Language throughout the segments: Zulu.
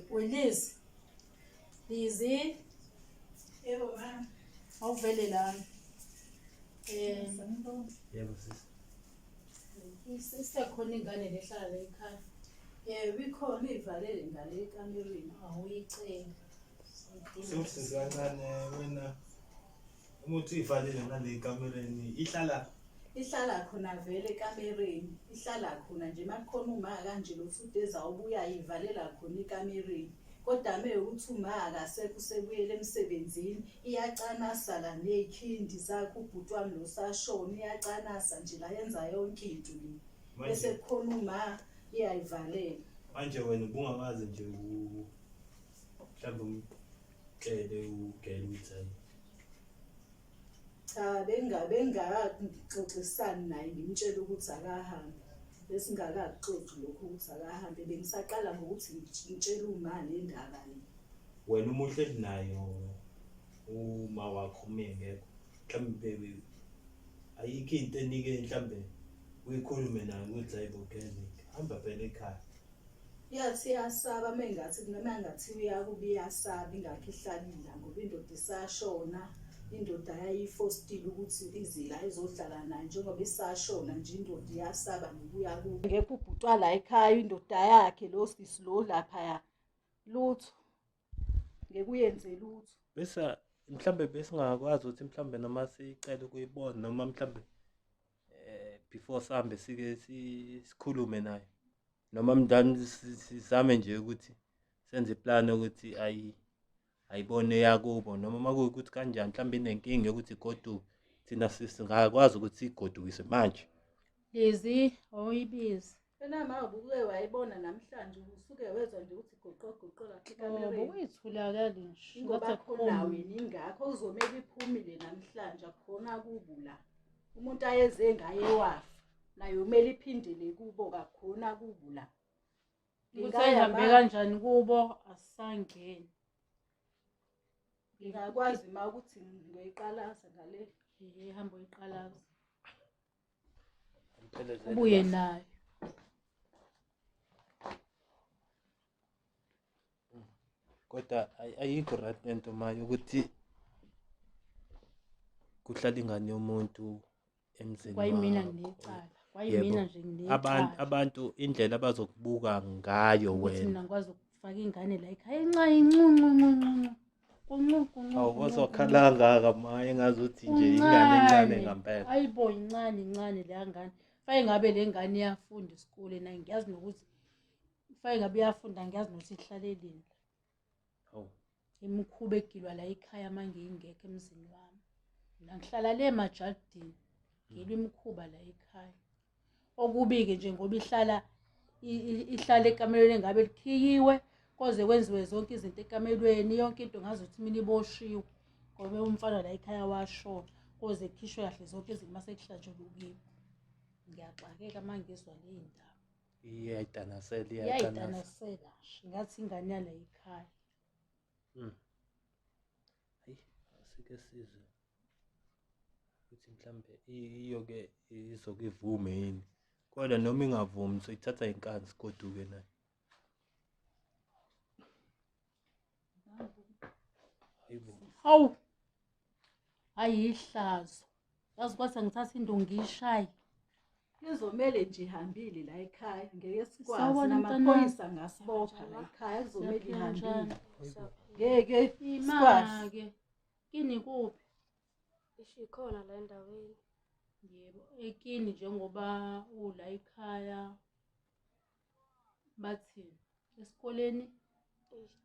Welizi, Lizzy, Yebo mama. awuvele lana. Sanibona. Yebo sisi. Isekhona ingane lehlala la ekhaya. Yebo ikhona ivalele ngale ekamereni. Awuyicela. Sewusiza kancane wena. Umuthi ivalile ngale kamereni ihlala Ihlala khona vele ekamereni. Ihlala khona nje makukhona uma kanje lo futhi ezawubuya ivalela khona ekamereni. Kodwa mewukuthi uma akasekho usebuyele emsebenzini iyacanasa la nekhindi zakho ubhuti wami lo sashona iyacanasa nje la yenza yonke into le. Bese kukhona uma iyayivalela. manje wena ubungakazi nje mhlawumbe umtshele ugele ukuthi hayi Cha bengakaxoxisani naye ngimtshela ukuthi akahambe. Besingakaxoxi lokho ukuthi akahambe bengisaqala ngokuthi ngitshele uma le ndaba le. wena umuhle nayo uma wakho umengekho mhlawumbe ayikho into enike mhlawumbe uyikhulume naye ukuthi hayibo gele hamba phela ekhaya. Yathi iyasaba mengathi noma ngathi uyakuba iyasaba ingakho ihlalile ngoba indoda isashona. Indoda yayifostile ukuthi izila izohlala naye njengoba isashona nje indoda iyasaba nokuya kubo. Ngeke ubhutwa la ekhaya indoda yakhe lo sisi lo lapha lutho. Ngeke uyenze lutho. Bese mhlawumbe besingakwazi ukuthi mhlawumbe noma sicela ukuyibona noma mhlawumbe before sihambe sike sikhulume naye noma mndani sizame nje ukuthi senze iplan ukuthi ayibone yakubo noma makuyukuthi kanjani mhlawumbe inenkinga yokuthi goduke thina singakwazi ukuthi igodukise manje. Lizzy, awuyibizi. Wena ma ubuke wayibona namhlanje usuke wezwa nje ukuthi goqogoqola ekamereni. Uyitholakala nje. Ngoba khona wena ingakho uzomela iphumile namhlanje akukhona kubo la. Umuntu ayeze ngaye wafa naye umele iphindele kubo kakhona kubo la. Ngisayihambe kanjani kubo asisangeni. Ngingakwazi ma ukuthi ngiyiqalaza ngale Ihamba uyiqalaza. Ubuye nayo. Kodwa ayikho right lento manje ukuthi kuhlala ingane yomuntu emzini Kwayimina nginecala. Kwayimina nje nginecala. abantu indlela abazokubuka ngayo wena. Mina ngikwazi ukufaka ingane la ekhaya encane incuncuncu. Kuncu. Awuzokhala kangaka maye engazuthi nje ingane encane ngempela. Ayibo incane le ngane. Faye ngabe le ngane iyafunda isikole na ngiyazi nokuthi faye ngabe iyafunda ngiyazi nokuthi ihlaleleni. Hawu. Imikhuba egilwa la ekhaya manje ingekho emzini wami. Mina ngihlala le majardini. Ngilwe imikhuba la ekhaya. Okubike nje ngoba ihlala ekamereni ngabe likhiyiwe koze kwenziwe zonke izinto ekamelweni yonke into ngazuthi mina iboshiwe ngoba umfana la ekhaya washona koze kukhishwe kahle zonke izinto mase kuhlatshwe ukibo. Ngiyaxakeka mangizwa le ndaba. Iyayidanasela ngathi ingane yala ekhaya. Hayi asike sizwe ukuthi mhlambe iyoke izokuvume yini. Kodwa noma ingavumi soyithatha inkani sigoduke naye. Hawu. Ayihlazo. Yazi kwathi ngithatha indongo ngiyishaye. Izomele nje ihambile la ekhaya ngeke sikwazi Sawubona namaphoyisa ngasibopha la ekhaya kuzomele ihambile. Ngeke imake kini kuphi? Ishikhona la endaweni. Yebo, ekini njengoba ula ekhaya bathini esikoleni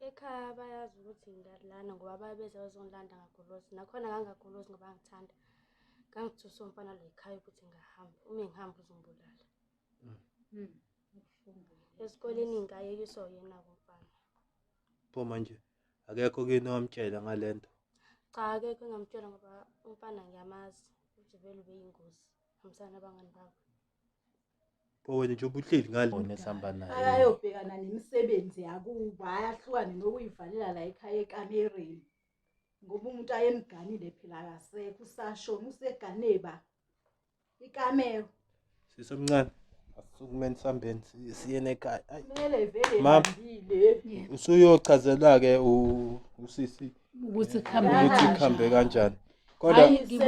Ekhaya bayazi ukuthi ngidalana ngoba bayabeza bazongilanda ngagolosi nakhona ngangagolosi ngoba ngithanda. Ngangithusa umfana lo ekhaya ukuthi ngahamba. Uma ngihamba uzongibulala. Esikoleni ngayekiswa yena kumfana. Pho manje akekho kini owamtshela ngalento. Cha akekho engamtshela ngoba umfana ngiyamazi ukuthi vele ubeyingozi. Hamsana abangani bakho. Pho wena nje ubuhleli ngale esihamba naye. Ayobhekana nemisebenzi yakuba ayahlukane nokuyivalela la ekhaya ekamereni. Ngoba umuntu ayemganile phela akasekho usashona useganeba. Ikamero. Sisomncane. Asukumeni sihambeni siye ekhaya. Kumele vele ihambile. usuyochazelwa-ke usisi ukuthi ukuthi kuhambe kanjani kodwa Hhayi,